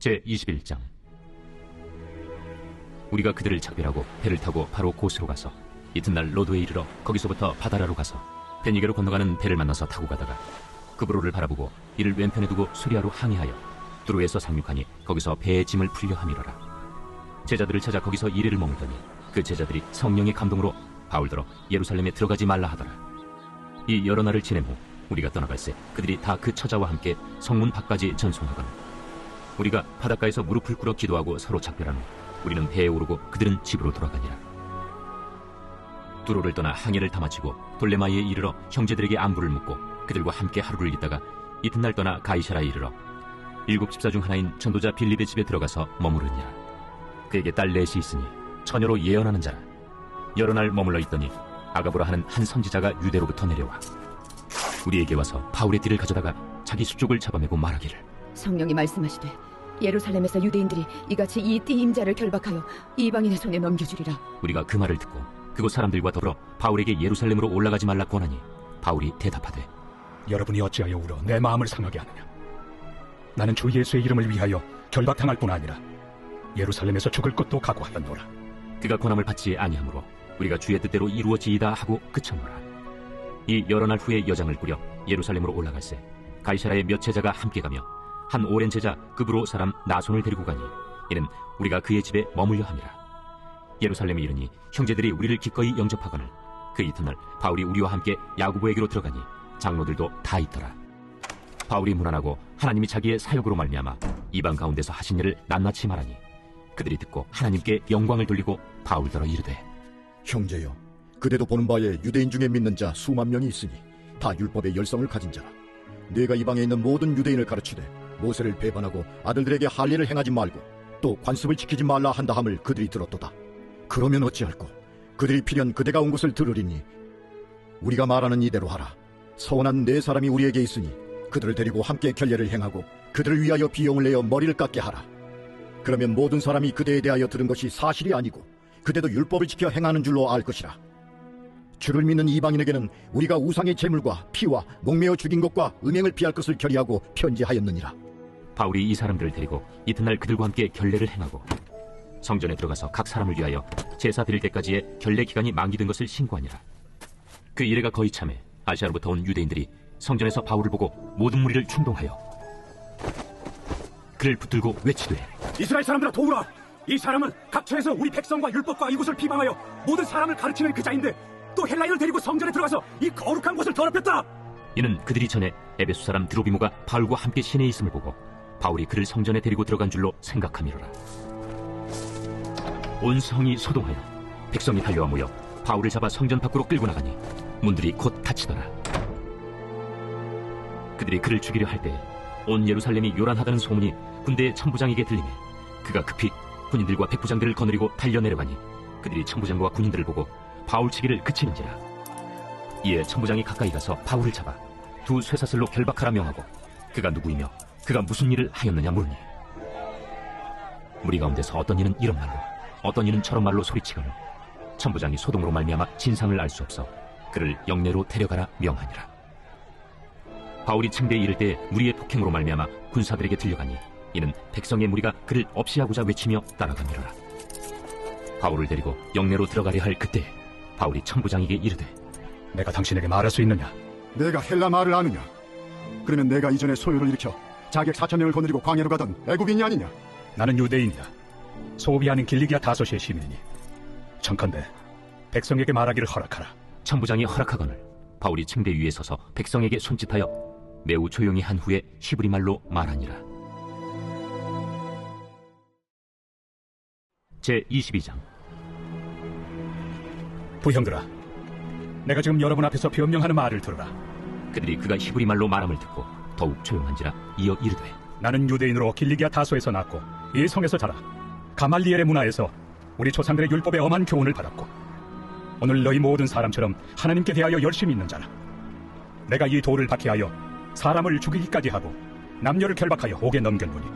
제21장. 우리가 그들을 작별하고 배를 타고 바로 고스로 가서 이튿날 로도에 이르러 거기서부터 바다라로 가서 베니게로 건너가는 배를 만나서 타고 가다가 그브로를 바라보고 이를 왼편에 두고 수리아로 항해하여 두로에서 상륙하니 거기서 배의 짐을 풀려 함이러라. 제자들을 찾아 거기서 이래를 머물더니 그 제자들이 성령의 감동으로 바울더러 예루살렘에 들어가지 말라 하더라. 이 여러 날을 지낸 후 우리가 떠나갈새 그들이 다 그 처자와 함께 성문 밖까지 전송하거늘 우리가 바닷가에서 무릎을 꿇어 기도하고 서로 작별한 후 우리는 배에 오르고 그들은 집으로 돌아가니라. 두로를 떠나 항해를 다 마치고 돌레마이에 이르러 형제들에게 안부를 묻고 그들과 함께 하루를 있다가 이튿날 떠나 가이사라에 이르러 7 집사 중 하나인 전도자 빌립의 집에 들어가서 머무르니라. 그에게 딸 넷이 있으니 처녀로 예언하는 자라. 여러 날 머물러 있더니 아가보라 하는 한 선지자가 유대로부터 내려와 우리에게 와서 바울의 띠를 가져다가 자기 수족을 잡아매고 말하기를, 성령이 말씀하시되 예루살렘에서 유대인들이 이같이 이 띠 임자를 결박하여 이방인의 손에 넘겨주리라. 우리가 그 말을 듣고 그곳 사람들과 더불어 바울에게 예루살렘으로 올라가지 말라 권하니 바울이 대답하되, 여러분이 어찌하여 울어 내 마음을 상하게 하느냐. 나는 주 예수의 이름을 위하여 결박당할 뿐 아니라 예루살렘에서 죽을 것도 각오하였노라. 그가 권함을 받지 아니하므로 우리가 주의 뜻대로 이루어지이다 하고 그쳤노라. 이 여러 날 후에 여장을 꾸려 예루살렘으로 올라갈새 가이사라의 몇 제자가 함께 가며 한 오랜 제자 그브로 사람 나손을 데리고 가니 이는 우리가 그의 집에 머물려 함이라. 예루살렘에 이르니 형제들이 우리를 기꺼이 영접하거늘 그 이튿날 바울이 우리와 함께 야고보에게로 들어가니 장로들도 다 있더라. 바울이 문안하고 하나님이 자기의 사역으로 말미암아 이방 가운데서 하신 일을 낱낱이 말하니 그들이 듣고 하나님께 영광을 돌리고 바울더러 이르되, 형제여, 그대도 보는 바에 유대인 중에 믿는 자 수만 명이 있으니 다 율법의 열성을 가진 자라. 네가 이방에 있는 모든 유대인을 가르치되 모세를 배반하고 아들들에게 할 일을 행하지 말고 또 관습을 지키지 말라 한다 함을 그들이 들었도다. 그러면 어찌할꼬? 그들이 필연 그대가 온 것을 들으리니 우리가 말하는 이대로 하라. 서원한 네 사람이 우리에게 있으니 그들을 데리고 함께 결례를 행하고 그들을 위하여 비용을 내어 머리를 깎게 하라. 그러면 모든 사람이 그대에 대하여 들은 것이 사실이 아니고 그대도 율법을 지켜 행하는 줄로 알 것이라. 주를 믿는 이방인에게는 우리가 우상의 제물과 피와 목매어 죽인 것과 음행을 피할 것을 결의하고 편지하였느니라. 바울이 이 사람들을 데리고 이튿날 그들과 함께 결례를 행하고 성전에 들어가서 각 사람을 위하여 제사 드릴 때까지의 결례 기간이 만기된 것을 신고하니라. 그 이래가 거의 참에 아시아로부터 온 유대인들이 성전에서 바울을 보고 모든 무리를 충동하여 그를 붙들고 외치되, 이스라엘 사람들아 도우라. 이 사람은 각처에서 우리 백성과 율법과 이곳을 비방하여 모든 사람을 가르치는 그자인데 또 헬라인을 데리고 성전에 들어가서 이 거룩한 곳을 더럽혔다. 이는 그들이 전에 에베소 사람 드로비모가 바울과 함께 시내에 있음을 보고 바울이 그를 성전에 데리고 들어간 줄로 생각함이로라. 온 성이 소동하여 백성이 달려와 모여 바울을 잡아 성전 밖으로 끌고 나가니 문들이 곧 닫히더라. 그들이 그를 죽이려 할 때에 온 예루살렘이 요란하다는 소문이 군대의 천부장에게 들리매 그가 급히 군인들과 백부장들을 거느리고 달려내려가니 그들이 천부장과 군인들을 보고 바울 치기를 그치는지라. 이에 천부장이 가까이 가서 바울을 잡아 두 쇠사슬로 결박하라 명하고 그가 누구이며 그가 무슨 일을 하였느냐 물으니 무리 가운데서 어떤 이는 이런 말로 어떤 이는 저런 말로 소리치거늘 천부장이 소동으로 말미암아 진상을 알 수 없어 그를 영내로 데려가라 명하니라. 바울이 층대에 이를 때 무리의 폭행으로 말미암아 군사들에게 들려가니 이는 백성의 무리가 그를 없이하고자 외치며 따라가미러라. 바울을 데리고 영내로 들어가려 할 그때 바울이 천부장에게 이르되, 내가 당신에게 말할 수 있느냐? 내가 헬라 말을 아느냐? 그러면 내가 이전에 소요를 일으켜 자객 4,000명을 거느리고 광야로 가던 애국인이 아니냐? 나는 유대인이다. 소비 아닌 길리기아 다소시의 시민이니 청컨대 백성에게 말하기를 허락하라. 천부장이 허락하거늘 바울이 층대 위에 서서 백성에게 손짓하여 매우 조용히 한 후에 히브리 말로 말하니라. 제22장. 부형들아, 내가 지금 여러분 앞에서 변명하는 말을 들으라. 그들이 그가 히브리 말로 말함을 듣고 더욱 조용한지라 이어 이르되, 나는 유대인으로 길리기아 다소에서 낳고 이 성에서 자라 가말리엘의 문화에서 우리 조상들의 율법의 엄한 교훈을 받았고 오늘 너희 모든 사람처럼 하나님께 대하여 열심히 있는 자라. 내가 이 도를 박해하여 사람을 죽이기까지 하고 남녀를 결박하여 옥에 넘겼노니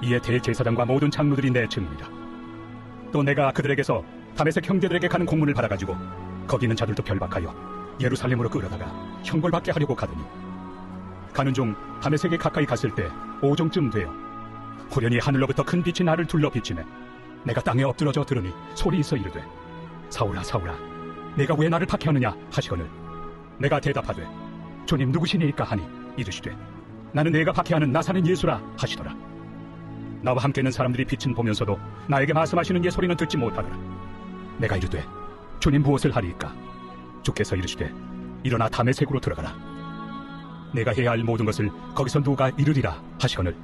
이에 대제사장과 모든 장로들이 내 증인이라. 또 내가 그들에게서 다메섹 형제들에게 가는 공문을 받아가지고 거기 있는 자들도 결박하여 예루살렘으로 끌어다가 형벌받게 하려고 가더니 가는 중 다메섹에 가까이 갔을 때 오종쯤 되어 호련히 하늘로부터 큰 빛이 나를 둘러 비치네. 내가 땅에 엎드러져 들으니 소리 있어 이르되 사울아 사울아 내가 왜 나를 박해하느냐 하시거늘 내가 대답하되 주님 누구시니까 하니 이르시되 나는 내가 박해하는 나사렛 예수라 하시더라. 나와 함께 있는 사람들이 빛은 보면서도 나에게 말씀하시는 예 소리는 듣지 못하더라. 내가 이르되 주님 무엇을 하리이까? 주께서 이르시되 일어나 다메섹으로 들어가라. 내가 해야 할 모든 것을 거기서 누가 이르리라 하시거늘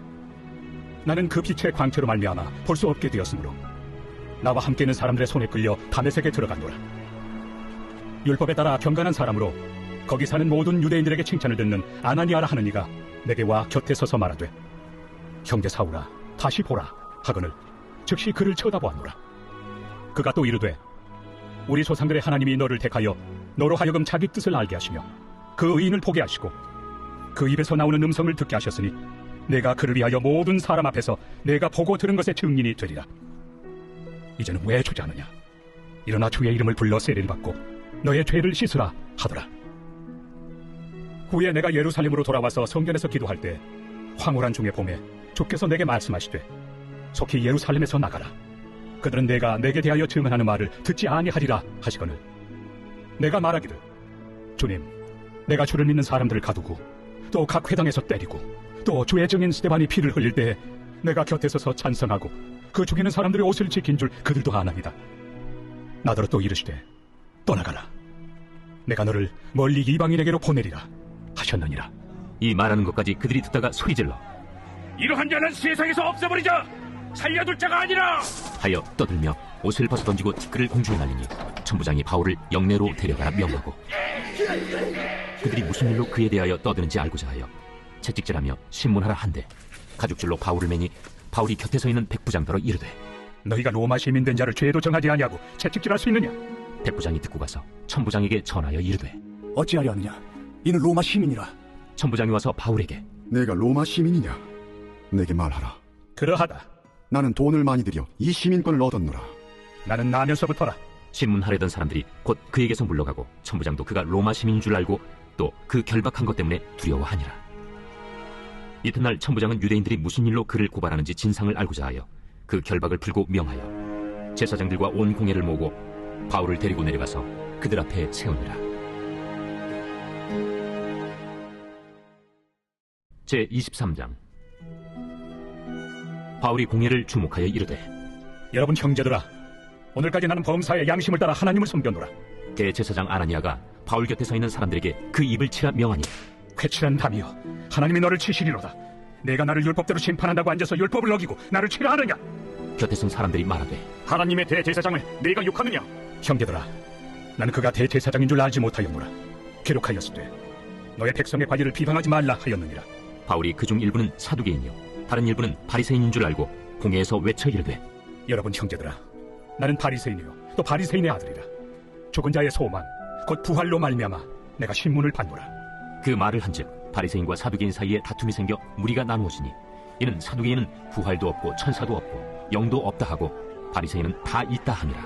나는 그 빛의 광채로 말미암아 볼 수 없게 되었으므로 나와 함께 있는 사람들의 손에 끌려 다메섹에 들어갔노라. 율법에 따라 경건한 사람으로 거기 사는 모든 유대인들에게 칭찬을 듣는 아나니아라 하는 이가 내게 와 곁에 서서 말하되 형제 사울아 다시 보라 하거늘 즉시 그를 쳐다보았노라. 그가 또 이르되 우리 조상들의 하나님이 너를 택하여 너로 하여금 자기 뜻을 알게 하시며 그 의인을 보게 하시고 그 입에서 나오는 음성을 듣게 하셨으니 내가 그를 위하여 모든 사람 앞에서 내가 보고 들은 것의 증인이 되리라. 이제는 왜 주저하느냐? 일어나 주의 이름을 불러 세례를 받고 너의 죄를 씻으라 하더라. 후에 내가 예루살렘으로 돌아와서 성전에서 기도할 때 황홀한 중에 봄에 주께서 내게 말씀하시되 속히 예루살렘에서 나가라. 그들은 내게 대하여 증언하는 말을 듣지 아니하리라 하시거늘 내가 말하기를 주님 내가 주를 믿는 사람들을 가두고 또 각 회당에서 때리고 또 주의 증인 스데반이 피를 흘릴 때에 내가 곁에 서서 찬성하고 그 죽이는 사람들의 옷을 지킨 줄 그들도 아나이다. 나더러 또 이르시되 떠나가라. 내가 너를 멀리 이방인에게로 보내리라 하셨느니라. 이 말하는 것까지 그들이 듣다가 소리질러 이러한 자는 세상에서 없애버리자. 살려둘 자가 아니라 하여 떠들며 옷을 벗어 던지고 그를 공중에 날리니 천부장이 바울을 영내로 데려가라 명하고 그들이 무슨 일로 그에 대하여 떠드는지 알고자 하여 채찍질하며 신문하라 한데 가죽줄로 바울을 매니 바울이 곁에 서 있는 백부장더러 이르되 너희가 로마 시민 된 자를 죄도 정하지 아니하고 채찍질할 수 있느냐? 백부장이 듣고 가서 천부장에게 전하여 이르되 어찌하려 하느냐? 이는 로마 시민이라. 천부장이 와서 바울에게 내가 로마 시민이냐? 내게 말하라. 그러하다. 나는 돈을 많이 들여 이 시민권을 얻었노라. 나는 나면서부터라. 신문하려던 사람들이 곧 그에게서 물러가고 천부장도 그가 로마 시민인 줄 알고 또 그 결박한 것 때문에 두려워하니라. 이튿날 천부장은 유대인들이 무슨 일로 그를 고발하는지 진상을 알고자 하여 그 결박을 풀고 명하여 제사장들과 온 공회를 모으고 바울을 데리고 내려가서 그들 앞에 세우니라. 제23장 바울이 공회를 주목하여 이르되 여러분 형제들아 오늘까지 나는 범사의 양심을 따라 하나님을 섬겼노라. 대제사장 아나니아가 바울 곁에 서 있는 사람들에게 그 입을 치라 명하니 회칠한 담이여 하나님이 너를 치시리로다. 내가 나를 율법대로 심판한다고 앉아서 율법을 어기고 나를 치라 하느냐? 곁에 선 사람들이 말하되 하나님의 대제사장을 네가 욕하느냐? 형제들아 나는 그가 대제사장인 줄 알지 못하였노라. 기록하였으되 너의 백성의 관리를 비방하지 말라 하였느니라. 바울이 그중 일부는 사두개인이요 다른 일부는 바리새인인 줄 알고 공회에서 외쳐 이르되 여러분 형제들아 나는 바리새인이요 또 바리새인의 아들이라. 죽은 자의 소망 곧 부활로 말미암아 내가 신문을 받노라. 그 말을 한즉 바리새인과 사두개인 사이에 다툼이 생겨 무리가 나누어지니 이는 사두개인은 부활도 없고 천사도 없고 영도 없다 하고 바리새인은 다 있다 함이라.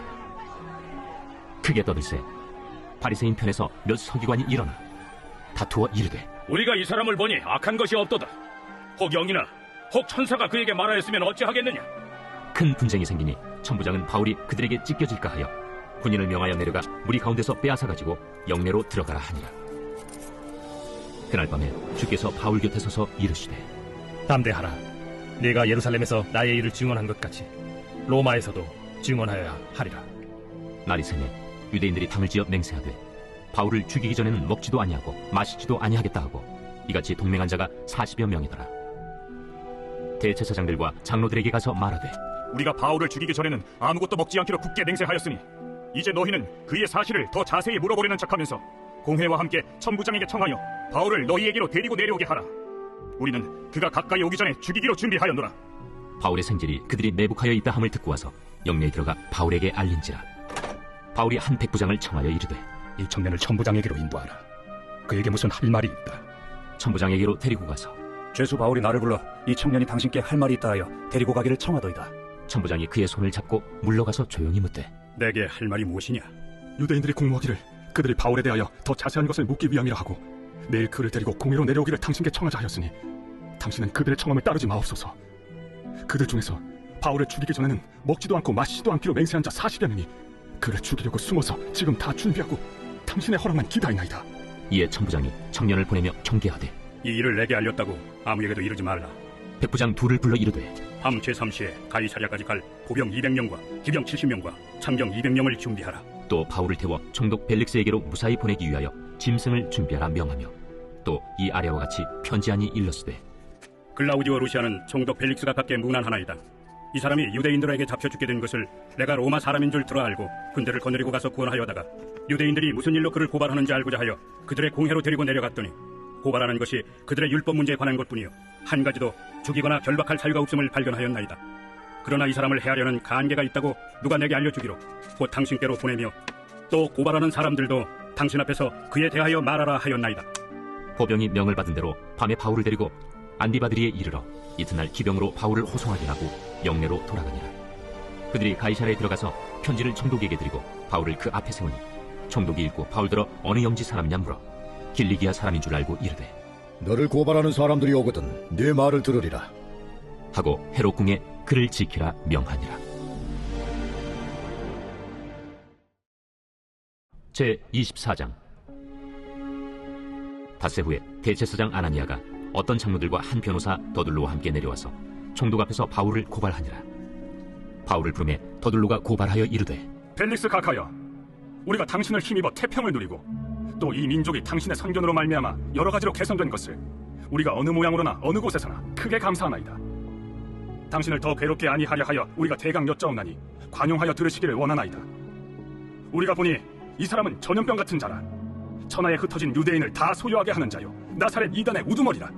크게 떠들세 바리새인 편에서 몇 서기관이 일어나 다투어 이르되 우리가 이 사람을 보니 악한 것이 없도다. 혹 영이나 혹 천사가 그에게 말하였으면 어찌하겠느냐? 큰 분쟁이 생기니 천부장은 바울이 그들에게 찢겨질까 하여 군인을 명하여 내려가 무리 가운데서 빼앗아 가지고 영내로 들어가라 하니라. 그날 밤에 주께서 바울 곁에 서서 이르시되 담대하라. 네가 예루살렘에서 나의 일을 증언한 것 같이 로마에서도 증언하여야 하리라. 날이 새매 유대인들이 당을 지어 맹세하되 바울을 죽이기 전에는 먹지도 아니하고 마시지도 아니하겠다 하고 이같이 동맹한 자가 40여 명이더라. 대제사장들과 장로들에게 가서 말하되 우리가 바울을 죽이기 전에는 아무것도 먹지 않기로 굳게 맹세하였으니 이제 너희는 그의 사실을 더 자세히 물어보려는 척하면서 공회와 함께 천부장에게 청하여 바울을 너희에게로 데리고 내려오게 하라. 우리는 그가 가까이 오기 전에 죽이기로 준비하였노라. 바울의 생질이 그들이 매복하여 있다 함을 듣고 와서 영내에 들어가 바울에게 알린지라. 바울이 한 백부장을 청하여 이르되 이 청년을 천부장에게로 인도하라. 그에게 무슨 할 말이 있다. 천부장에게로 데리고 가서 죄수 바울이 나를 불러 이 청년이 당신께 할 말이 있다 하여 데리고 가기를 청하더이다. 천부장이 그의 손을 잡고 물러가서 조용히 묻되 내게 할 말이 무엇이냐? 유대인들이 공모하기를 그들이 바울에 대하여 더 자세한 것을 묻기 위함이라 하고 내일 그를 데리고 공회로 내려오기를 당신께 청하자 하였으니 당신은 그들의 청함을 따르지 마옵소서. 그들 중에서 바울을 죽이기 전에는 먹지도 않고 마시지도 않기로 맹세한 자 40여 명이 그를 죽이려고 숨어서 지금 다 준비하고 당신의 허락만 기다리나이다. 이에 천부장이 청년을 보내며 경계하되 이 일을 내게 알렸다고 아무에게도 이르지 말라. 백부장 둘을 불러 이르되 밤 제3시에 가이사랴까지 갈 보병 200명과 기병 70명과 창경 200명을 준비하라. 또 바울을 태워 총독 벨릭스에게로 무사히 보내기 위하여 짐승을 준비하라 명하며 또 이 아래와 같이 편지하니 일렀으되 글라우디오 루시아는 총독 벨릭스가 갖게 문안하나이다. 이 사람이 유대인들에게 잡혀 죽게 된 것을 내가 로마 사람인 줄 들어 알고 군대를 거느리고 가서 구원하여다가 유대인들이 무슨 일로 그를 고발하는지 알고자 하여 그들의 공회로 데리고 내려갔더니 고발하는 것이 그들의 율법 문제에 관한 것뿐이요 한 가지도 죽이거나 결박할 사유가 없음을 발견하였나이다. 그러나 이 사람을 해하려는 간계가 있다고 누가 내게 알려주기로 곧 당신께로 보내며 또 고발하는 사람들도 당신 앞에서 그에 대하여 말하라 하였나이다. 보병이 명을 받은 대로 밤에 바울을 데리고 안디바드리에 이르러 이튿날 기병으로 바울을 호송하게 하고 영내로 돌아가니라. 그들이 가이사랴에 들어가서 편지를 총독에게 드리고 바울을 그 앞에 세우니 총독이 읽고 바울더러 어느 영지 사람이냐 물어 길리기아 사람인 줄 알고 이르되 너를 고발하는 사람들이 오거든 네 말을 들으리라 하고 헤롯 궁에 그를 지키라 명하니라. 제24장. 닷새 후에 대제사장 아나니아가 어떤 장로들과 한 변호사 더둘로와 함께 내려와서 총독 앞에서 바울을 고발하니라. 바울을 부르매 더둘로가 고발하여 이르되 벨릭스 각하여, 우리가 당신을 힘입어 태평을 누리고 또 이 민족이 당신의 선견으로 말미암아 여러 가지로 개선된 것을 우리가 어느 모양으로나 어느 곳에서나 크게 감사하나이다. 당신을 더 괴롭게 아니하려 하여 우리가 대강 여짜옵나니 관용하여 들으시기를 원하나이다. 우리가 보니 이 사람은 전염병 같은 자라. 천하에 흩어진 유대인을 다 소유하게 하는 자요 나사렛 이단의 우두머리라.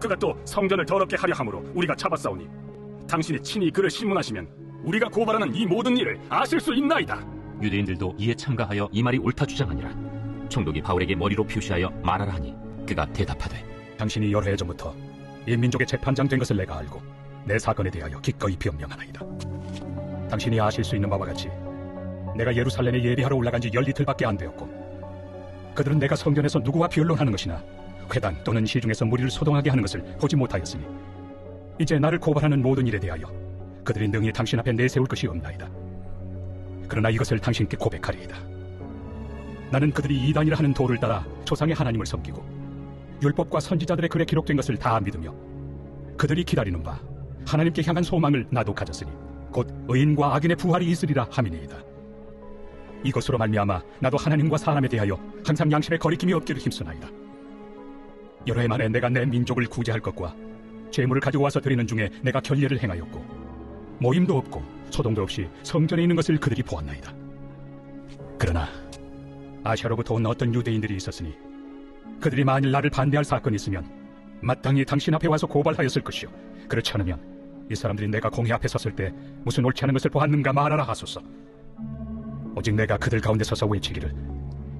그가 또 성전을 더럽게 하려 함으로 우리가 잡았사오니 당신이 친히 그를 신문하시면 우리가 고발하는 이 모든 일을 아실 수 있나이다. 유대인들도 이에 참가하여 이 말이 옳다 주장하니라. 총독이 바울에게 머리로 표시하여 말하라 하니 그가 대답하되 당신이 여러 해 전부터 이 민족의 재판장 된 것을 내가 알고 내 사건에 대하여 기꺼이 변명하나이다. 당신이 아실 수 있는 바와 같이 내가 예루살렘에 예비하러 올라간 지 10이틀밖에 안 되었고 그들은 내가 성전에서 누구와 변론하는 것이나 회당 또는 시중에서 무리를 소동하게 하는 것을 보지 못하였으니 이제 나를 고발하는 모든 일에 대하여 그들이 능히 당신 앞에 내세울 것이 없나이다. 그러나 이것을 당신께 고백하리이다. 나는 그들이 이단이라 하는 도를 따라 조상의 하나님을 섬기고 율법과 선지자들의 글에 기록된 것을 다 믿으며 그들이 기다리는 바 하나님께 향한 소망을 나도 가졌으니 곧 의인과 악인의 부활이 있으리라 함이니이다. 이것으로 말미암아 나도 하나님과 사람에 대하여 항상 양심에 거리낌이 없기를 힘쓰나이다. 여러 해 만에 내가 내 민족을 구제할 것과 죄물을 가지고 와서 드리는 중에 내가 결례를 행하였고 모임도 없고 소동도 없이 성전에 있는 것을 그들이 보았나이다. 그러나 아시아로부터 온 어떤 유대인들이 있었으니 그들이 만일 나를 반대할 사건이 있으면 마땅히 당신 앞에 와서 고발하였을 것이요 그렇지 않으면 이 사람들이 내가 공회 앞에 섰을 때 무슨 옳지 않은 것을 보았는가 말하라 하소서. 오직 내가 그들 가운데 서서 외치기를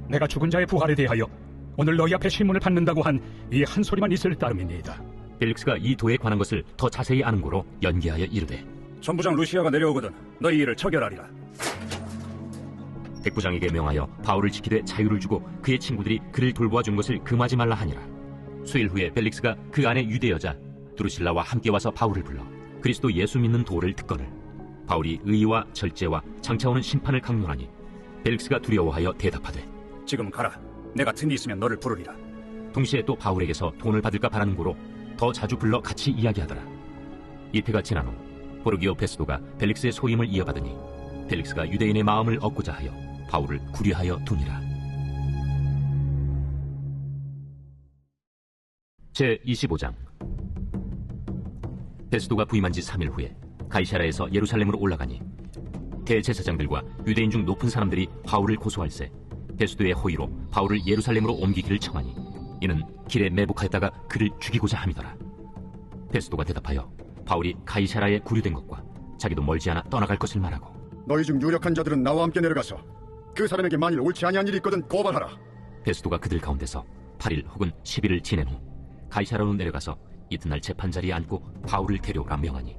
내가 죽은 자의 부활에 대하여 오늘 너희 앞에 신문을 받는다고 한 이 한 소리만 있을 따름이니이다. 벨릭스가 이 도에 관한 것을 더 자세히 아는 고로 연기하여 이르되 천부장 루시아가 내려오거든 너희 일을 처결하리라. 백부장에게 명하여 바울을 지키되 자유를 주고 그의 친구들이 그를 돌보아 준 것을 금하지 말라 하니라. 수일 후에 벨릭스가 그 안에 유대 여자 두루실라와 함께 와서 바울을 불러 그리스도 예수 믿는 도를 듣거늘 바울이 의와 절제와 장차오는 심판을 강론하니 벨릭스가 두려워하여 대답하되 지금 가라. 내가 틈이 있으면 너를 부르리라. 동시에 또 바울에게서 돈을 받을까 바라는 고로 더 자주 불러 같이 이야기하더라. 이태가 지난 후 보르기오 베스도가 벨릭스의 소임을 이어받으니 벨릭스가 유대인의 마음을 얻고자 하여 바울을 구류하여 두니라. 제25장. 베스도가 부임한 지 3일 후에 가이사랴에서 예루살렘으로 올라가니 대제사장들과 유대인 중 높은 사람들이 바울을 고소할세 베스도의 호의로 바울을 예루살렘으로 옮기기를 청하니 이는 길에 매복하였다가 그를 죽이고자 함이더라. 베스도가 대답하여 바울이 가이사랴에 구류된 것과 자기도 멀지 않아 떠나갈 것을 말하고 너희 중 유력한 자들은 나와 함께 내려가서 그 사람에게 만일 옳지 아니한 일이 있거든 고발하라. 베스도가 그들 가운데서 8일 혹은 10일을 지낸 후 가이사랴로 내려가서 이튿날 재판 자리에 앉고 바울을 데려오라 명하니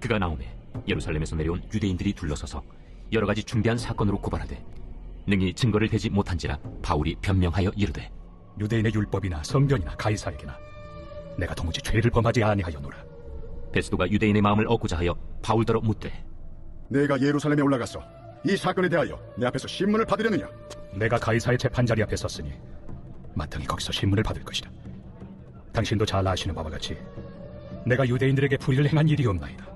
그가 나오매 예루살렘에서 내려온 유대인들이 둘러서서 여러 가지 중대한 사건으로 고발하되 능히 증거를 대지 못한지라 바울이 변명하여 이르되 유대인의 율법이나 성전이나 가이사에게나 내가 도무지 죄를 범하지 아니하였노라. 베스도가 유대인의 마음을 얻고자 하여 바울더러 묻되 내가 예루살렘에 올라가서 이 사건에 대하여 내 앞에서 신문을 받으려느냐? 내가 가이사의 재판자리 앞에 섰으니 마땅히 거기서 신문을 받을 것이다. 당신도 잘 아시는 바와 같이 내가 유대인들에게 불의를 행한 일이 없나이다.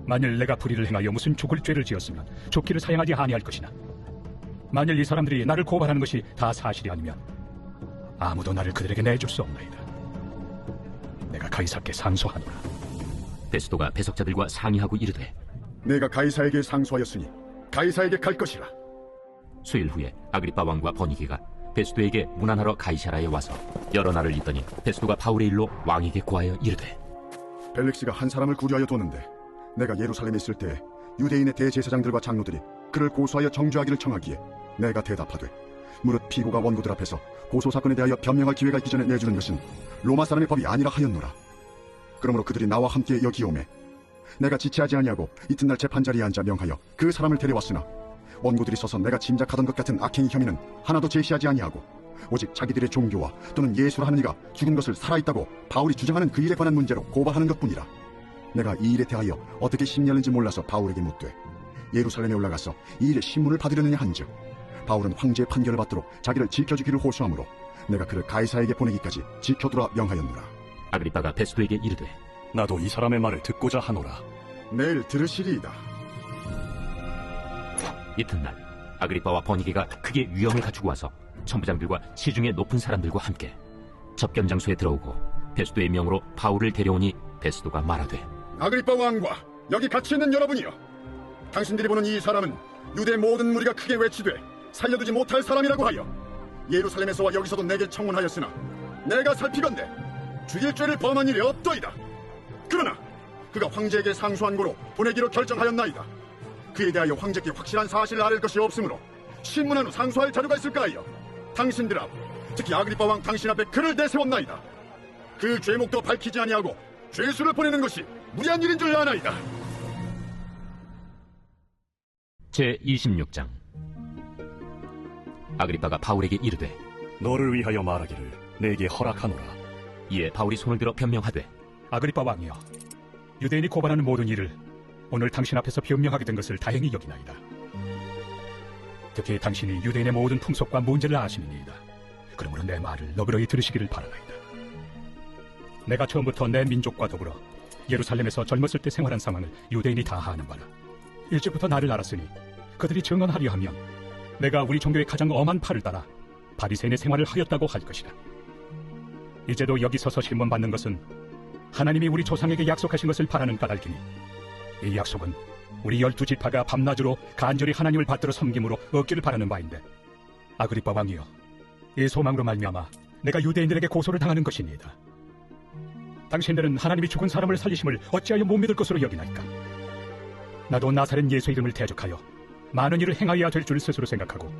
만일 내가 불의를 행하여 무슨 죽을 죄를 지었으면 죽기를 사용하지 아니할 것이나 만일 이 사람들이 나를 고발하는 것이 다 사실이 아니면 아무도 나를 그들에게 내줄 수 없나이다. 내가 가이사께 상소하노라. 베스도가 배석자들과 상의하고 이르되 내가 가이사에게 상소하였으니 가이사에게 갈 것이라. 수일 후에 아그리빠 왕과 버니게가 베스도에게 문안하러 가이사라에 와서 여러 날을 있더니 베스도가 바울의 일로 왕에게 고하여 이르되 벨릭스가 한 사람을 구려하여 도는데 내가 예루살렘에 있을 때 유대인의 대제사장들과 장로들이 그를 고소하여 정죄하기를 청하기에 내가 대답하되 무릇 피고가 원고들 앞에서 고소사건에 대하여 변명할 기회가 있기 전에 내주는 것은 로마 사람의 법이 아니라 하였노라. 그러므로 그들이 나와 함께 여기 오매 내가 지체하지 아니하고 이튿날 재판자리에 앉아 명하여 그 사람을 데려왔으나 원고들이 서서 내가 짐작하던 것 같은 악행의 혐의는 하나도 제시하지 아니하고 오직 자기들의 종교와 또는 예수라 하는 이가 죽은 것을 살아있다고 바울이 주장하는 그 일에 관한 문제로 고발하는 것뿐이라. 내가 이 일에 대하여 어떻게 심리하는지 몰라서 바울에게 묻되 예루살렘에 올라가서 이 일에 신문을 받으려느냐 한즉 바울은 황제의 판결을 받도록 자기를 지켜주기를 호소하므로 내가 그를 가이사에게 보내기까지 지켜두라 명하였노라. 아그리빠가 베스도에게 이르되 나도 이 사람의 말을 듣고자 하노라. 내일 들으시리이다. 이튿날 아그리빠와 버니게가 크게 위험을 갖추고 와서 천부장들과 시중의 높은 사람들과 함께 접견 장소에 들어오고 베스도의 명으로 바울을 데려오니 베스도가 말하되 아그리빠 왕과 여기 같이 있는 여러분이여, 당신들이 보는 이 사람은 유대 모든 무리가 크게 외치되 살려두지 못할 사람이라고 하여 예루살렘에서와 여기서도 내게 청문하였으나 내가 살피건대 죽일 죄를 범한 일이 없더이다. 그러나 그가 황제에게 상소한 고로 보내기로 결정하였나이다. 그에 대하여 황제께 확실한 사실을 알릴 것이 없으므로 신문한 후 상소할 자료가 있을까 하여 당신들 앞, 특히 아그리빠 왕 당신 앞에 그를 내세웠나이다. 그 죄목도 밝히지 아니하고 죄수를 보내는 것이 무리한 일인 줄 아나이다. 제26장 아그리빠가 바울에게 이르되 너를 위하여 말하기를 내게 허락하노라. 이에 바울이 손을 들어 변명하되 아그리빠 왕이여, 유대인이 고발하는 모든 일을 오늘 당신 앞에서 변명하게 된 것을 다행히 여기나이다. 특히 당신이 유대인의 모든 풍속과 문제를 아시니이다. 그러므로 내 말을 너그러이 들으시기를 바라나이다. 내가 처음부터 내 민족과 더불어 예루살렘에서 젊었을 때 생활한 상황을 유대인이 다 아는 바라. 일찍부터 나를 알았으니 그들이 증언하려 하면 내가 우리 종교의 가장 엄한 팔을 따라 바리새인의 생활을 하였다고 할 것이다. 이제도 여기 서서 신문 받는 것은 하나님이 우리 조상에게 약속하신 것을 바라는 까닭이니 이 약속은 우리 12지파가 밤낮으로 간절히 하나님을 받들어 섬김으로 얻기를 바라는 바인데, 아그리빠 왕이여, 이 소망으로 말미암아 내가 유대인들에게 고소를 당하는 것이니이다. 당신들은 하나님이 죽은 사람을 살리심을 어찌하여 못 믿을 것으로 여기나이까? 나도 나사렛 예수 이름을 대적하여 많은 일을 행하여야 될 줄 스스로 생각하고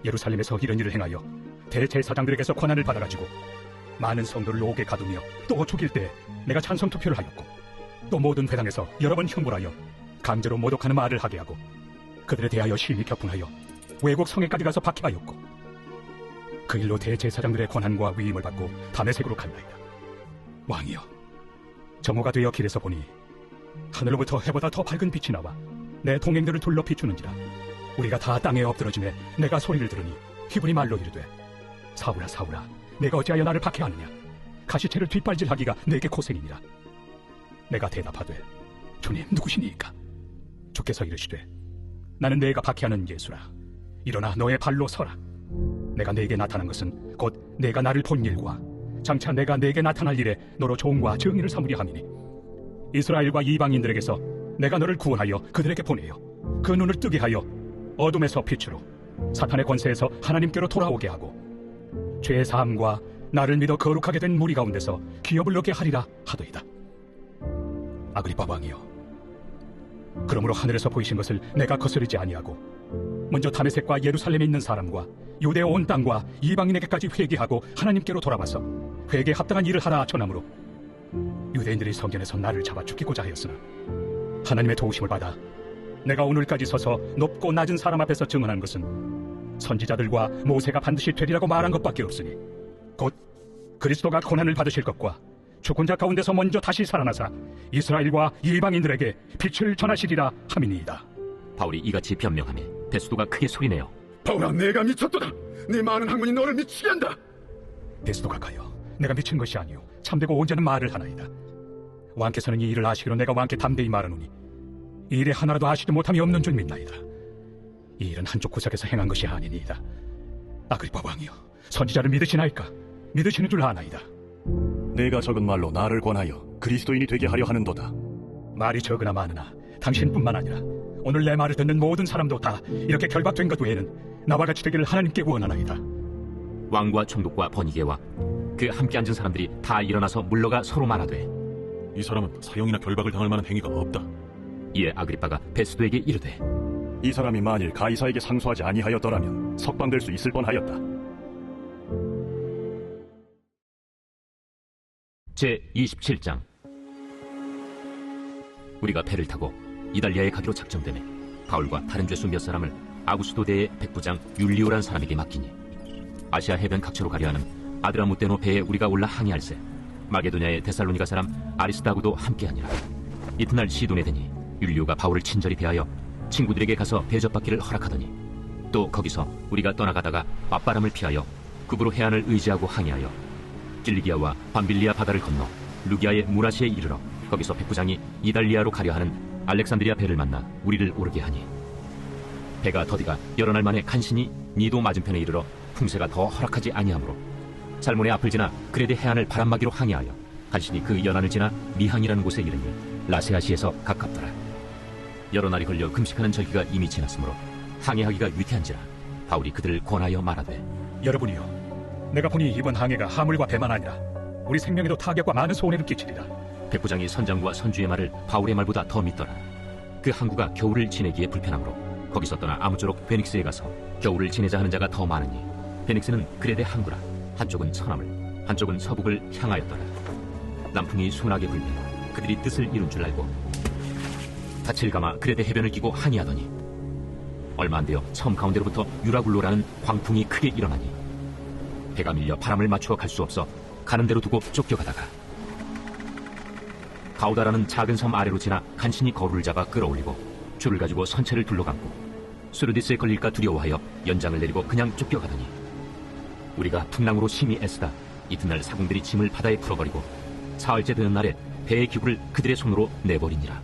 예루살렘에서 이런 일을 행하여 대제사장들에게서 권한을 받아가지고 많은 성도를 옥에 가두며 또 죽일 때 내가 찬성 투표를 하였고, 또 모든 회당에서 여러 번 형벌하여 강제로 모독하는 말을 하게 하고 그들에 대하여 심히 격분하여 외국 성에까지 가서 박해하였고, 그 일로 대제사장들의 권한과 위임을 받고 다메섹으로 갔나이다. 왕이여, 정오가 되어 길에서 보니 하늘로부터 해보다 더 밝은 빛이 나와 내 동행들을 둘러 비추는지라. 우리가 다 땅에 엎드러지매 내가 소리를 들으니 히브리 말로 이르되 사울아 사울아, 내가 어찌하여 나를 박해하느냐? 가시채를 뒷발질하기가 내게 고생이니라. 내가 대답하되 주님 누구시니까? 주께서 이르시되 나는 내가 박해하는 예수라. 일어나 너의 발로 서라. 내가 네게 나타난 것은 곧 내가 나를 본 일과 장차 내가 네게 나타날 일에 너로 종과 정의를 삼으려 함이니, 이스라엘과 이방인들에게서 내가 너를 구원하여 그들에게 보내어 그 눈을 뜨게 하여 어둠에서 빛으로 사탄의 권세에서 하나님께로 돌아오게 하고 죄의 사함과 나를 믿어 거룩하게 된 무리 가운데서 기업을 얻게 하리라 하더이다. 아그리빠 왕이여, 그러므로 하늘에서 보이신 것을 내가 거스르지 아니하고 먼저 다메섹과 예루살렘에 있는 사람과 유대 온 땅과 이방인에게까지 회개하고 하나님께로 돌아와서 회개에 합당한 일을 하라 전함으로 유대인들이 성전에서 나를 잡아 죽이고자 하였으나 하나님의 도우심을 받아 내가 오늘까지 서서 높고 낮은 사람 앞에서 증언한 것은 선지자들과 모세가 반드시 되리라고 말한 것밖에 없으니 곧 그리스도가 고난을 받으실 것과 죽은 자 가운데서 먼저 다시 살아나사 이스라엘과 이방인들에게 빛을 전하시리라 함이니이다. 바울이 이같이 변명하며 베스도가 크게 소리내어 바울아, 내가 미쳤도다. 네 많은 학문이 너를 미치게 한다. 베스도가 가여, 내가 미친 것이 아니오 참되고 온전한 말을 하나이다. 왕께서는 이 일을 아시기로 내가 왕께 담대히 말하노니 이 일에 하나라도 아시지 못함이 없는 줄 믿나이다. 이 일은 한쪽 구석에서 행한 것이 아니니이다. 아그리빠 왕이여, 선지자를 믿으시나이까? 믿으시는 줄 아나이다. 내가 적은 말로 나를 권하여 그리스도인이 되게 하려 하는도다. 말이 적으나 많으나 당신뿐만 아니라 오늘 내 말을 듣는 모든 사람도 다 이렇게 결박된 것 외에는 나와 같이 되기를 하나님께 원하나이다. 왕과 총독과 버니게와 그 함께 앉은 사람들이 다 일어나서 물러가 서로 말하되 이 사람은 사형이나 결박을 당할 만한 행위가 없다. 이에 아그리빠가 베스도에게 이르되 이 사람이 만일 가이사에게 상소하지 아니하였더라면 석방될 수 있을 뻔하였다. 제27장. 우리가 배를 타고 이달리아에 가기로 작정되매 바울과 다른 죄수 몇 사람을 아구스도대의 백부장 율리오란 사람에게 맡기니 아시아 해변 각처로 가려 하는 아드라무테노 배에 우리가 올라 항해할세 마게도냐의 데살로니가 사람 아리스다고도 함께하니라. 이튿날 시돈에 되니 율리오가 바울을 친절히 대하여 친구들에게 가서 대접받기를 허락하더니 또 거기서 우리가 떠나가다가 맞바람을 피하여 급으로 해안을 의지하고 항해하여 길리기아와 밤빌리아 바다를 건너 루기아의 무라시에 이르러 거기서 백부장이 이달리아로 가려 하는 알렉산드리아 배를 만나 우리를 오르게 하니 배가 더디가 여러 날 만에 간신히 니도 맞은편에 이르러 풍세가 더 허락하지 아니하므로 살몬의 앞을 지나 그레데 해안을 바람막이로 항해하여 간신히 그 연안을 지나 미항이라는 곳에 이르니 라세아시에서 가깝더라. 여러 날이 걸려 금식하는 절기가 이미 지났으므로 항해하기가 위태한지라 바울이 그들을 권하여 말하되 여러분이여, 내가 보니 이번 항해가 하물과 배만 아니라 우리 생명에도 타격과 많은 손해를 끼치리라. 백부장이 선장과 선주의 말을 바울의 말보다 더 믿더라. 그 항구가 겨울을 지내기에 불편하므로 거기서 떠나 아무쪼록 베닉스에 가서 겨울을 지내자 하는 자가 더 많으니 베닉스는 그레데 항구라. 한쪽은 서남을 한쪽은 서북을 향하였더라. 남풍이 순하게 불며 그들이 뜻을 이룬 줄 알고 닻을 감아 그레데 해변을 끼고 항해하더니 얼마 안 되어 섬 가운데로부터 유라굴로라는 광풍이 크게 일어나니 배가 밀려 바람을 맞추어 갈 수 없어 가는 대로 두고 쫓겨가다가 가우다라는 작은 섬 아래로 지나 간신히 거루를 잡아 끌어올리고 줄을 가지고 선체를 둘러감고 수르디스에 걸릴까 두려워하여 연장을 내리고 그냥 쫓겨가더니 우리가 풍랑으로 심히 애쓰다 이튿날 사공들이 짐을 바다에 풀어버리고 사흘째 되는 날에 배의 기구를 그들의 손으로 내버리니라.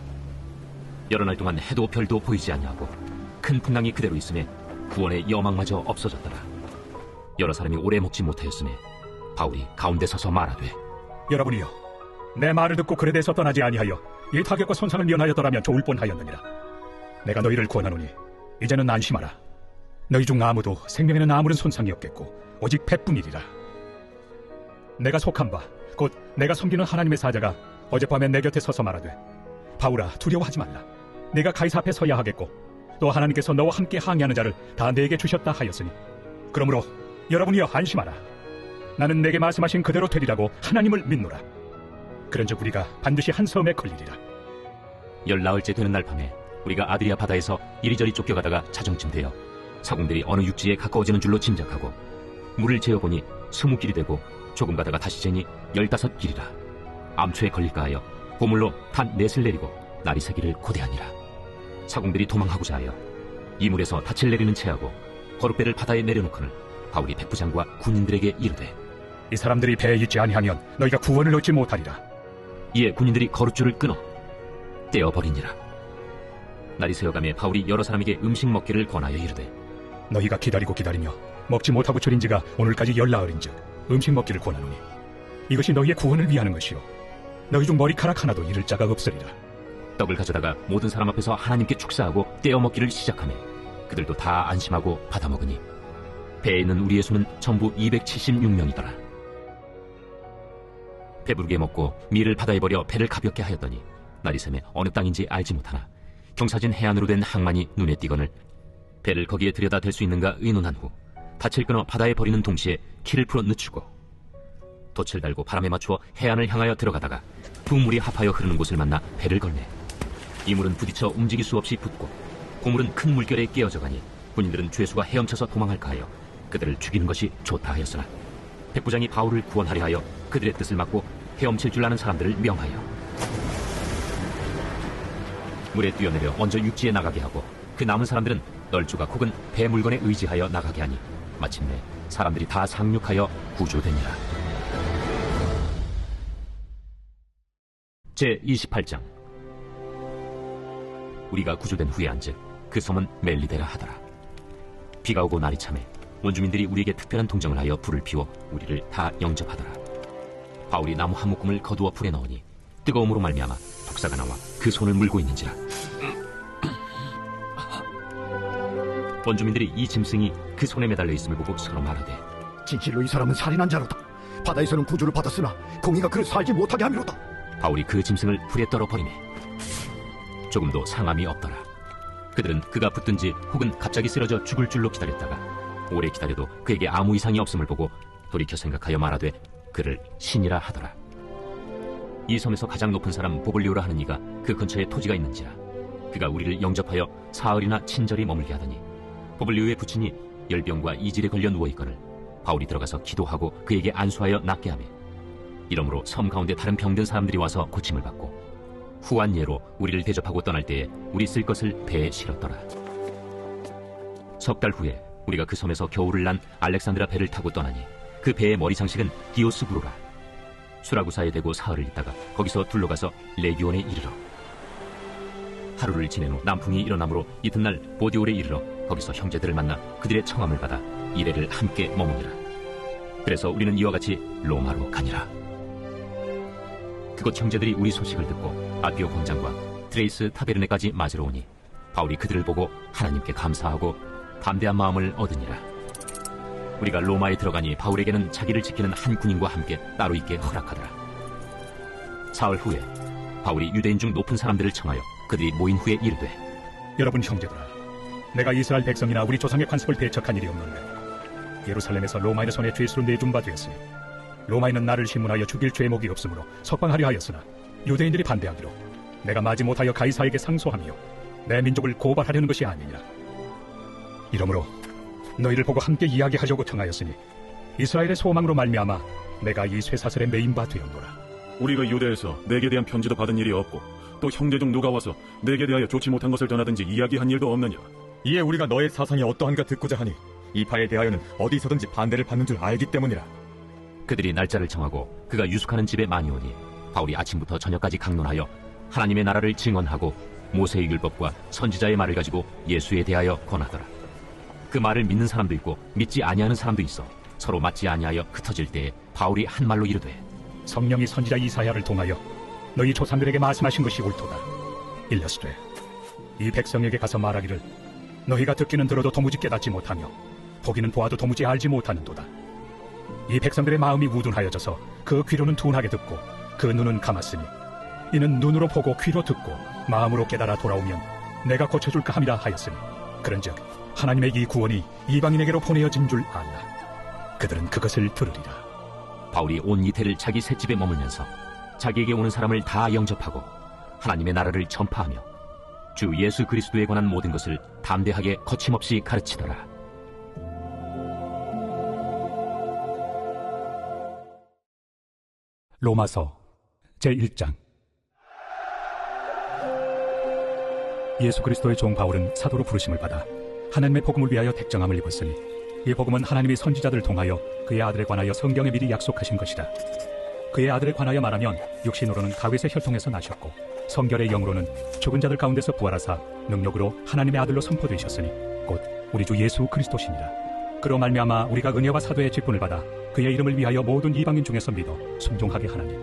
여러 날 동안 해도 별도 보이지 아니하고 큰 풍랑이 그대로 있음에 구원의 여망마저 없어졌더라. 여러 사람이 오래 먹지 못하였음에 바울이 가운데 서서 말하되 여러분이여, 내 말을 듣고 그레데에서 떠나지 아니하여 이 타격과 손상을 면하였더라면 좋을 뻔하였느니라. 내가 너희를 구원하노니 이제는 안심하라. 너희 중 아무도 생명에는 아무런 손상이 없겠고 오직 배뿐이리라. 내가 속한 바 곧 내가 섬기는 하나님의 사자가 어젯밤에 내 곁에 서서 말하되 바울아, 두려워하지 말라. 내가 가이사 앞에 서야 하겠고 또 하나님께서 너와 함께 항해하는 자를 다 내게 주셨다 하였으니 그러므로 여러분이여 안심하라. 나는 내게 말씀하신 그대로 되리라고 하나님을 믿노라. 그런즉 우리가 반드시 한 섬에 걸리리라. 10나흘째 되는 날 밤에 우리가 아드리아 바다에서 이리저리 쫓겨가다가 자정쯤 되어 사공들이 어느 육지에 가까워지는 줄로 짐작하고 물을 재어보니 20길이 되고 조금 가다가 다시 재니 15길이라. 암초에 걸릴까 하여 고물로 탄 넷을 내리고 날이 새기를 고대하니라. 사공들이 도망하고자 하여 이물에서 닻을 내리는 채하고 거룻배를 바다에 내려놓거늘 바울이 백부장과 군인들에게 이르되 이 사람들이 배에 있지 아니하면 너희가 구원을 얻지 못하리라. 이에 군인들이 거룻줄을 끊어 떼어버리니라. 날이 새어가며 바울이 여러 사람에게 음식 먹기를 권하여 이르되 너희가 기다리고 기다리며 먹지 못하고 줄인 지가 오늘까지 10나흘인즉 음식 먹기를 권하노니 이것이 너희의 구원을 위하는 것이요 너희 중 머리카락 하나도 잃을 자가 없으리라. 떡을 가져다가 모든 사람 앞에서 하나님께 축사하고 떼어 먹기를 시작하며 그들도 다 안심하고 받아 먹으니 배에 있는 우리의 수는 전부 276명이더라. 배부르게 먹고 밀을 바다에 버려 배를 가볍게 하였더니 날이 새매 어느 땅인지 알지 못하나 경사진 해안으로 된 항만이 눈에 띄거늘 배를 거기에 들여다 댈 수 있는가 의논한 후 닻을 끊어 바다에 버리는 동시에 키를 풀어 늦추고 돛을 달고 바람에 맞추어 해안을 향하여 들어가다가 두 물이 합하여 흐르는 곳을 만나 배를 걸매 이 물은 부딪혀 움직일 수 없이 붙고 고물은 큰 물결에 깨어져 가니 군인들은 죄수가 헤엄쳐서 도망할까 하여 그들을 죽이는 것이 좋다 하였으나 백부장이 바울을 구원하려 하여 그들의 뜻을 막고 헤엄칠 줄 아는 사람들을 명하여 물에 뛰어내려 먼저 육지에 나가게 하고 그 남은 사람들은 널조각 혹은 배 물건에 의지하여 나가게 하니 마침내 사람들이 다 상륙하여 구조되니라. 제28장. 우리가 구조된 후에 한즉 그 섬은 멜리데라 하더라. 비가 오고 날이 참에 원주민들이 우리에게 특별한 동정을 하여 불을 피워 우리를 다 영접하더라. 바울이 나무 한 묶음을 거두어 불에 넣으니 뜨거움으로 말미암아 독사가 나와 그 손을 물고 있는지라. 원주민들이 이 짐승이 그 손에 매달려 있음을 보고 서로 말하되, 진실로 이 사람은 살인한 자로다. 바다에서는 구주를 받았으나 공의가 그를 살지 못하게 함이로다. 바울이 그 짐승을 불에 떨어버리매 조금도 상함이 없더라. 그들은 그가 붙든지 혹은 갑자기 쓰러져 죽을 줄로 기다렸다가 오래 기다려도 그에게 아무 이상이 없음을 보고 돌이켜 생각하여 말하되 그를 신이라 하더라. 이 섬에서 가장 높은 사람 보블리오라 하는 이가 그 근처에 토지가 있는지라. 그가 우리를 영접하여 사흘이나 친절히 머물게 하더니 보블리오의 부친이 열병과 이질에 걸려 누워있거늘 바울이 들어가서 기도하고 그에게 안수하여 낫게 하며 이러므로 섬 가운데 다른 병든 사람들이 와서 고침을 받고 후한 예로 우리를 대접하고 떠날 때에 우리 쓸 것을 배에 실었더라. 석 달 후에 우리가 그 섬에서 겨울을 난 알렉산드라 배를 타고 떠나니 그 배의 머리 장식은 디오스 부로라. 수라구사에 대고 사흘을 있다가 거기서 둘러가서 레기온에 이르러 하루를 지낸 후 남풍이 일어나므로 이튿날 보디올에 이르러 거기서 형제들을 만나 그들의 청함을 받아 이래를 함께 머무니라. 그래서 우리는 이와 같이 로마로 가니라. 그곳 형제들이 우리 소식을 듣고 아피오 공장과 트레이스 타베르네까지 맞으러 오니 바울이 그들을 보고 하나님께 감사하고 담대한 마음을 얻으니라. 우리가 로마에 들어가니 바울에게는 자기를 지키는 한 군인과 함께 따로 있게 허락하더라. 사흘 후에 바울이 유대인 중 높은 사람들을 청하여 그들이 모인 후에 이르되, 여러분 형제들아, 내가 이스라엘 백성이나 우리 조상의 관습을 배척한 일이 없는데 예루살렘에서 로마인의 손에 죄수로 내준 바 되었으니 로마인은 나를 신문하여 죽일 죄목이 없으므로 석방하려 하였으나 유대인들이 반대하기로 내가 마지 못하여 가이사에게 상소하며 내 민족을 고발하려는 것이 아니니라. 이러므로 너희를 보고 함께 이야기하려고 청하였으니 이스라엘의 소망으로 말미암아 내가 이 쇠사슬에 매인 바 되었노라. 우리가 유대에서 내게 대한 편지도 받은 일이 없고 또 형제 중 누가 와서 내게 대하여 좋지 못한 것을 전하든지 이야기한 일도 없느냐. 이에 우리가 너의 사상이 어떠한가 듣고자 하니 이 바에 대하여는 어디서든지 반대를 받는 줄 알기 때문이라. 그들이 날짜를 정하고 그가 유숙하는 집에 많이 오니 바울이 아침부터 저녁까지 강론하여 하나님의 나라를 증언하고 모세의 율법과 선지자의 말을 가지고 예수에 대하여 권하더라. 그 말을 믿는 사람도 있고 믿지 아니하는 사람도 있어 서로 맞지 아니하여 흩어질 때에 바울이 한 말로 이르되, 성령이 선지자 이사야를 통하여 너희 조상들에게 말씀하신 것이 옳도다. 일러스되 이 백성에게 가서 말하기를 너희가 듣기는 들어도 도무지 깨닫지 못하며 보기는 보아도 도무지 알지 못하는도다. 이 백성들의 마음이 우둔하여져서 그 귀로는 둔하게 듣고 그 눈은 감았으니 이는 눈으로 보고 귀로 듣고 마음으로 깨달아 돌아오면 내가 고쳐줄까 함이라 하였으니 그런즉 하나님의 이 구원이 이방인에게로 보내어진 줄 알라. 그들은 그것을 들으리라. 바울이 온 이태를 자기 셋집에 머물면서 자기에게 오는 사람을 다 영접하고 하나님의 나라를 전파하며 주 예수 그리스도에 관한 모든 것을 담대하게 거침없이 가르치더라. 로마서 제1장. 예수 그리스도의 종 바울은 사도로 부르심을 받아 하나님의 복음을 위하여 택정함을 입었으니 이 복음은 하나님이 선지자들을 통하여 그의 아들에 관하여 성경에 미리 약속하신 것이다. 그의 아들에 관하여 말하면 육신으로는 다윗의 혈통에서 나셨고 성결의 영으로는 죽은 자들 가운데서 부활하사 능력으로 하나님의 아들로 선포되셨으니 곧 우리 주 예수 그리스도시니라. 그로 말미암아 우리가 은혜와 사도의 직분을 받아 그의 이름을 위하여 모든 이방인 중에서 믿어 순종하게 하나니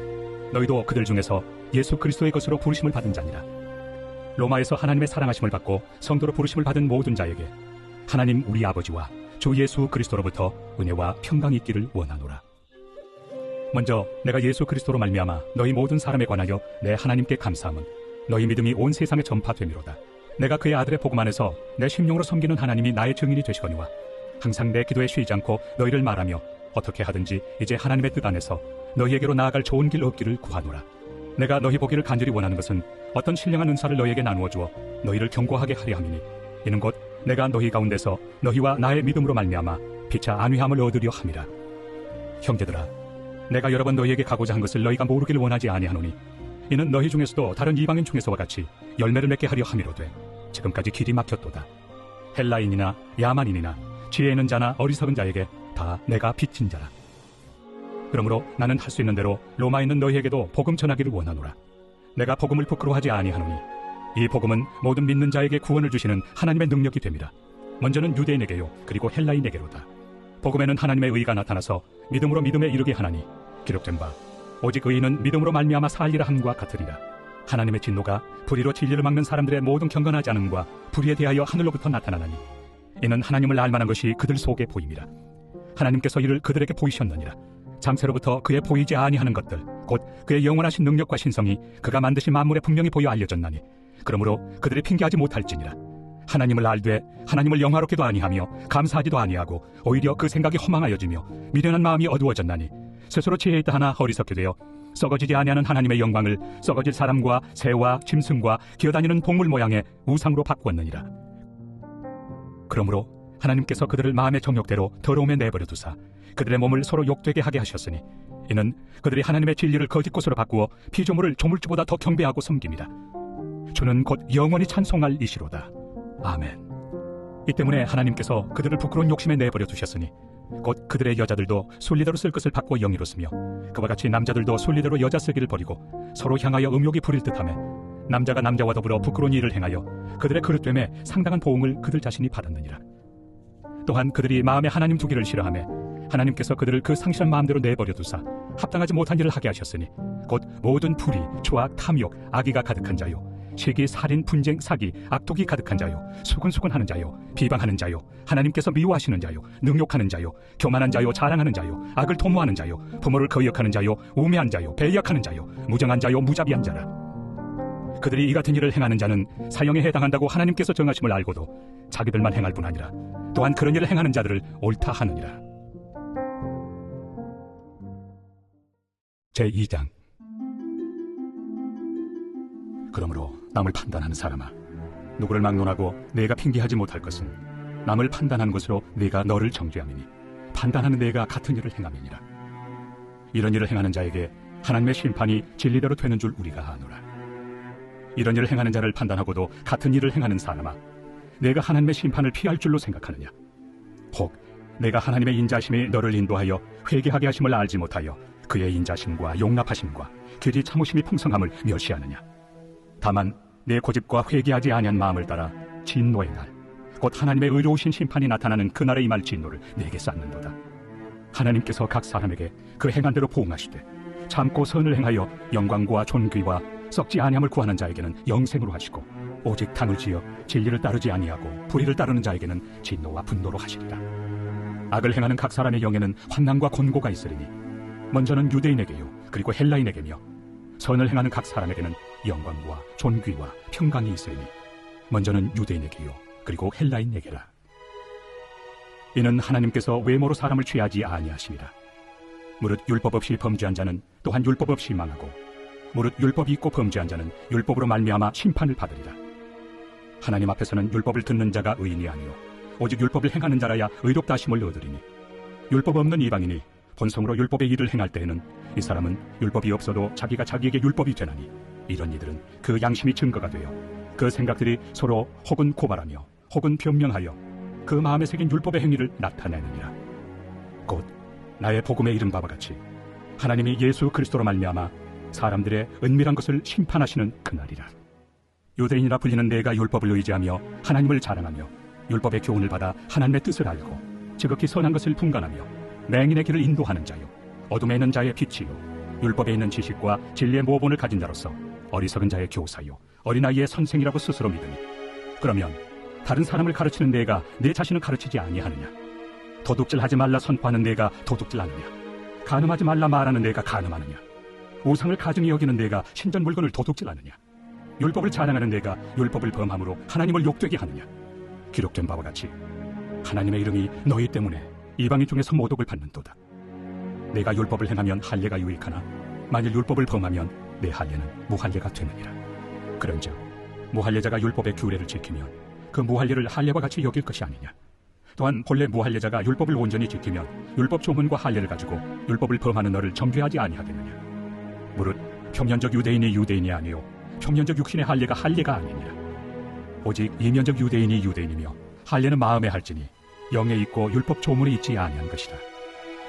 너희도 그들 중에서 예수 그리스도의 것으로 부르심을 받은 자니라. 로마에서 하나님의 사랑하심을 받고 성도로 부르심을 받은 모든 자에게 하나님 우리 아버지와 주 예수 그리스도로부터 은혜와 평강이 있기를 원하노라. 먼저 내가 예수 그리스도로 말미암아 너희 모든 사람에 관하여 내 하나님께 감사함은 너희 믿음이 온 세상에 전파됨이로다. 내가 그의 아들의 복음 안에서 내 심령으로 섬기는 하나님이 나의 증인이 되시거니와 항상 내 기도에 쉬지 않고 너희를 말하며 어떻게 하든지 이제 하나님의 뜻 안에서 너희에게로 나아갈 좋은 길 얻기를 구하노라. 내가 너희 보기를 간절히 원하는 것은 어떤 신령한 은사를 너희에게 나누어 주어 너희를 견고하게 하려 함이니 이는 곧 내가 너희 가운데서 너희와 나의 믿음으로 말미암아 피차 안위함을 얻으려 함이라. 형제들아, 내가 여러 번 너희에게 가고자 한 것을 너희가 모르기를 원하지 아니하노니 이는 너희 중에서도 다른 이방인 중에서와 같이 열매를 맺게 하려 함이로되 지금까지 길이 막혔도다. 헬라인이나 야만인이나 지혜 있는 자나 어리석은 자에게 다 내가 빚진 자라. 그러므로 나는 할 수 있는 대로 로마에 있는 너희에게도 복음 전하기를 원하노라. 내가 복음을 부끄러워하지 아니하노니 이 복음은 모든 믿는 자에게 구원을 주시는 하나님의 능력이 됩니다. 먼저는 유대인에게요 그리고 헬라인에게로다. 복음에는 하나님의 의가 나타나서 믿음으로 믿음에 이르게 하나니 기록된 바 오직 의인은 믿음으로 말미암아 살리라 함과 같으리라. 하나님의 진노가 불의로 진리를 막는 사람들의 모든 경건하지 않음과 불의에 대하여 하늘로부터 나타나나니 이는 하나님을 알만한 것이 그들 속에 보임이라. 하나님께서 이를 그들에게 보이셨느니라. 장세로부터 그의 보이지 아니하는 것들 곧 그의 영원하신 능력과 신성이 그가 만드신 만물에 분명히 보여 알려졌나니 그러므로 그들이 핑계하지 못할지니라. 하나님을 알되 하나님을 영화롭게도 아니하며 감사하지도 아니하고 오히려 그 생각이 허망하여지며 미련한 마음이 어두워졌나니 스스로 지혜 있다 하나 어리석게 되어 썩어지지 아니하는 하나님의 영광을 썩어질 사람과 새와 짐승과 기어다니는 동물 모양의 우상으로 바꾸었느니라. 그러므로 하나님께서 그들을 마음의 정욕대로 더러움에 내버려 두사 그들의 몸을 서로 욕되게 하게 하셨으니 이는 그들이 하나님의 진리를 거짓 것으로 바꾸어 피조물을 조물주보다 더 경배하고 섬깁니다. 주는 곧 영원히 찬송할 이시로다. 아멘. 이 때문에 하나님께서 그들을 부끄러운 욕심에 내버려 두셨으니 곧 그들의 여자들도 순리대로 쓸 것을 바꾸어 영이로 쓰며 그와 같이 남자들도 순리대로 여자 쓰기를 버리고 서로 향하여 음욕이 부릴 듯하며 남자가 남자와 더불어 부끄러운 일을 행하여 그들의 그릇됨에 상당한 보응을 그들 자신이 받았느니라. 또한 그들이 마음에 하나님 두기를 싫어하며 하나님께서 그들을 그 상실한 마음대로 내버려 두사 합당하지 못한 일을 하게 하셨으니 곧 모든 불의, 추악, 탐욕, 악의가 가득한 자요 시기, 살인, 분쟁, 사기, 악독이 가득한 자요 수근수근하는 자요 비방하는 자요 하나님께서 미워하시는 자요 능욕하는 자요 교만한 자요 자랑하는 자요 악을 도모하는 자요 부모를 거역하는 자요 우매한 자요 배역하는 자요 무정한 자요 무자비한 자라. 그들이 이 같은 일을 행하는 자는 사형에 해당한다고 하나님께서 정하심을 알고도 자기들만 행할 뿐 아니라 또한 그런 일을 행하는 자들을 옳다 하느니라. 제2장. 그러므로 남을 판단하는 사람아, 누구를 막론하고 내가 핑계하지 못할 것은 남을 판단하는 것으로 내가 너를 정죄함이니 판단하는 내가 같은 일을 행함이니라. 이런 일을 행하는 자에게 하나님의 심판이 진리대로 되는 줄 우리가 아노라. 이런 일을 행하는 자를 판단하고도 같은 일을 행하는 사람아, 내가 하나님의 심판을 피할 줄로 생각하느냐? 혹 내가 하나님의 인자심이 너를 인도하여 회개하게 하심을 알지 못하여 그의 인자심과 용납하심과 길이 참으심이 풍성함을 멸시하느냐? 다만 내 고집과 회개하지 아니한 마음을 따라 진노의 날, 곧 하나님의 의로우신 심판이 나타나는 그날에 임할 진노를 내게 쌓는도다. 하나님께서 각 사람에게 그 행한 대로 보응하시되 참고 선을 행하여 영광과 존귀와 썩지 아니함을 구하는 자에게는 영생으로 하시고 오직 당을 지어 진리를 따르지 아니하고 불의를 따르는 자에게는 진노와 분노로 하시리라. 악을 행하는 각 사람의 영에는 환난과 곤고가 있으리니 먼저는 유대인에게요 그리고 헬라인에게며 선을 행하는 각 사람에게는 영광과 존귀와 평강이 있으리니 먼저는 유대인에게요 그리고 헬라인에게라. 이는 하나님께서 외모로 사람을 취하지 아니하심이라. 무릇 율법 없이 범죄한 자는 또한 율법 없이 망하고 무릇 율법이 있고 범죄한 자는 율법으로 말미암아 심판을 받으리라. 하나님 앞에서는 율법을 듣는 자가 의인이 아니요 오직 율법을 행하는 자라야 의롭다 하심을 얻으리니 율법 없는 이방인이 본성으로 율법의 일을 행할 때에는 이 사람은 율법이 없어도 자기가 자기에게 율법이 되나니 이런 이들은 그 양심이 증거가 되어 그 생각들이 서로 혹은 고발하며 혹은 변명하여 그 마음에 새긴 율법의 행위를 나타내느니라. 곧 나의 복음에 이른 바와 같이 하나님이 예수 그리스도로 말미암아 사람들의 은밀한 것을 심판하시는 그날이라. 유대인이라 불리는 내가 율법을 의지하며 하나님을 자랑하며 율법의 교훈을 받아 하나님의 뜻을 알고 지극히 선한 것을 분간하며 맹인의 길을 인도하는 자요 어둠에 있는 자의 빛이요 율법에 있는 지식과 진리의 모본을 가진 자로서 어리석은 자의 교사요 어린아이의 선생이라고 스스로 믿으니 그러면 다른 사람을 가르치는 내가 내 자신을 가르치지 아니하느냐? 도둑질하지 말라 선포하는 내가 도둑질하느냐? 간음하지 말라 말하는 내가 간음하느냐? 우상을 가증히 여기는 내가 신전 물건을 도둑질하느냐? 율법을 자랑하는 내가 율법을 범함으로 하나님을 욕되게 하느냐? 기록된 바와 같이 하나님의 이름이 너희 때문에 이방인 중에서 모독을 받는도다. 내가 율법을 행하면 할례가 유익하나 만일 율법을 범하면 내 할례는 무할례가 되느니라. 그런즉 무할례자가 율법의 규례를 지키면 그 무할례를 할례와 같이 여길 것이 아니냐? 또한 본래 무할례자가 율법을 온전히 지키면 율법 조문과 할례를 가지고 율법을 범하는 너를 정죄하지 아니하겠느냐. 무릇 표면적 유대인이 유대인이 아니요 표면적 육신의 할례가 할례가 아니니라. 오직 이면적 유대인이 유대인이며 할례는 마음에 할지니 영에 있고 율법 조문에 있지 아니한 것이라.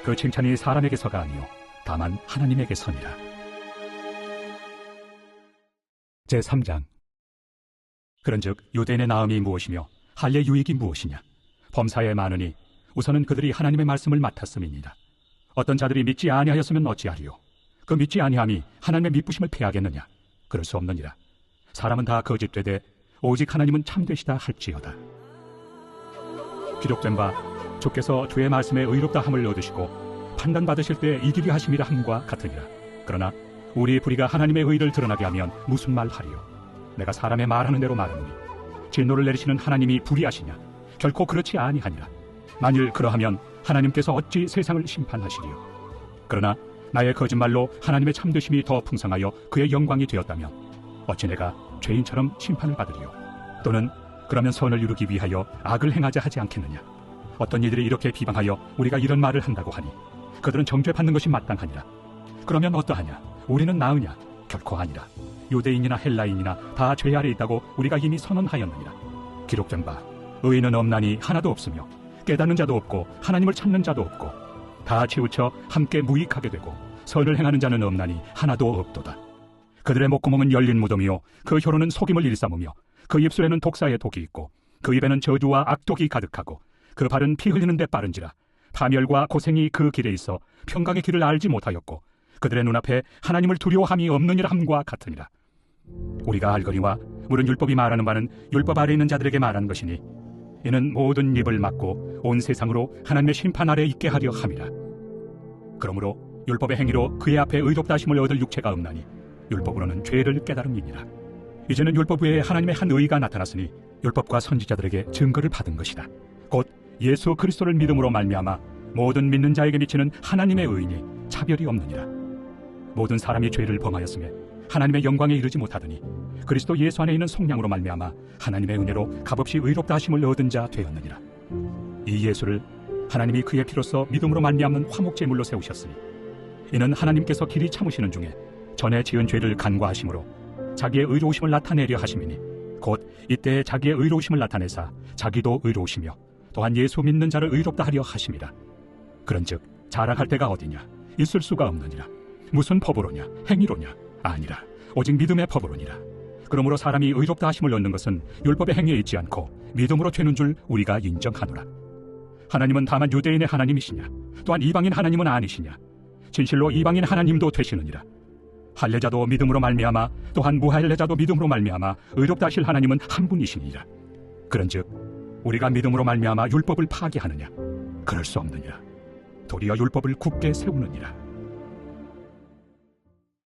그 칭찬이 사람에게서가 아니요 다만 하나님에게서니라. 제3장. 그런즉 유대인의 나음이 무엇이며 할례 유익이 무엇이냐. 범사에 많으니 우선은 그들이 하나님의 말씀을 맡았음이니라. 어떤 자들이 믿지 아니하였으면 어찌하리요. 그 믿지 아니함이 하나님의 미쁘심을 패하겠느냐. 그럴 수 없느니라. 사람은 다 거짓되되 오직 하나님은 참되시다 할지어다. 기록된 바 주께서 주의 말씀에 의롭다함을 얻으시고 판단받으실 때 이기게 하심이라 함과 같으니라. 그러나 우리 불의가 하나님의 의를 드러나게 하면 무슨 말 하리요. 내가 사람의 말하는 대로 말하노니 진노를 내리시는 하나님이 불의하시냐. 결코 그렇지 아니하니라. 만일 그러하면 하나님께서 어찌 세상을 심판하시리요. 그러나 나의 거짓말로 하나님의 참되심이 더 풍성하여 그의 영광이 되었다면 어찌 내가 죄인처럼 심판을 받으리요. 또는 그러면 선을 이루기 위하여 악을 행하자 하지 않겠느냐. 어떤 이들이 이렇게 비방하여 우리가 이런 말을 한다고 하니 그들은 정죄받는 것이 마땅하니라. 그러면 어떠하냐. 우리는 나으냐. 결코 아니라. 유대인이나 헬라인이나 다 죄 아래 있다고 우리가 이미 선언하였느니라. 기록된 바 의인은 없나니 하나도 없으며 깨닫는 자도 없고 하나님을 찾는 자도 없고 다 치우쳐 함께 무익하게 되고 선을 행하는 자는 없나니 하나도 없도다. 그들의 목구멍은 열린 무덤이요 그 혀로는 속임을 일삼으며 그 입술에는 독사의 독이 있고 그 입에는 저주와 악독이 가득하고 그 발은 피 흘리는 데 빠른지라. 파멸과 고생이 그 길에 있어 평강의 길을 알지 못하였고 그들의 눈앞에 하나님을 두려워함이 없느니라 함과 같으니라. 우리가 알거니와 물은 율법이 말하는 바는 율법 아래 있는 자들에게 말하는 것이니 이는 모든 입을 막고 온 세상으로 하나님의 심판 아래 있게 하려 함이라. 그러므로 율법의 행위로 그의 앞에 의롭다 하심을 얻을 육체가 없나니 율법으로는 죄를 깨달음이니라. 이제는 율법 외에 하나님의 한 의가 나타났으니 율법과 선지자들에게 증거를 받은 것이다. 곧 예수 그리스도를 믿음으로 말미암아 모든 믿는 자에게 미치는 하나님의 의인이 차별이 없느니라. 모든 사람이 죄를 범하였으며 하나님의 영광에 이르지 못하더니 그리스도 예수 안에 있는 속량으로 말미암아 하나님의 은혜로 값없이 의롭다 하심을 얻은 자 되었느니라. 이 예수를 하나님이 그의 피로써 믿음으로 말미암는 화목제물로 세우셨으니 이는 하나님께서 길이 참으시는 중에 전에 지은 죄를 간과하심으로 자기의 의로우심을 나타내려 하심이니 곧 이때 자기의 의로우심을 나타내사 자기도 의로우시며 또한 예수 믿는 자를 의롭다 하려 하심이라. 그런즉 자랑할 데가 어디냐. 있을 수가 없느니라. 무슨 법으로냐. 행위로냐. 아니라 오직 믿음의 법으로니라. 그러므로 사람이 의롭다 하심을 얻는 것은 율법의 행위에 있지 않고 믿음으로 되는 줄 우리가 인정하노라. 하나님은 다만 유대인의 하나님이시냐. 또한 이방인 하나님은 아니시냐. 진실로 이방인 하나님도 되시느니라. 할례자도 믿음으로 말미암아 또한 무할례자도 믿음으로 말미암아 의롭다 하실 하나님은 한 분이시니라. 그런즉 우리가 믿음으로 말미암아 율법을 파괴하느냐. 그럴 수 없느니라. 도리어 율법을 굳게 세우느니라.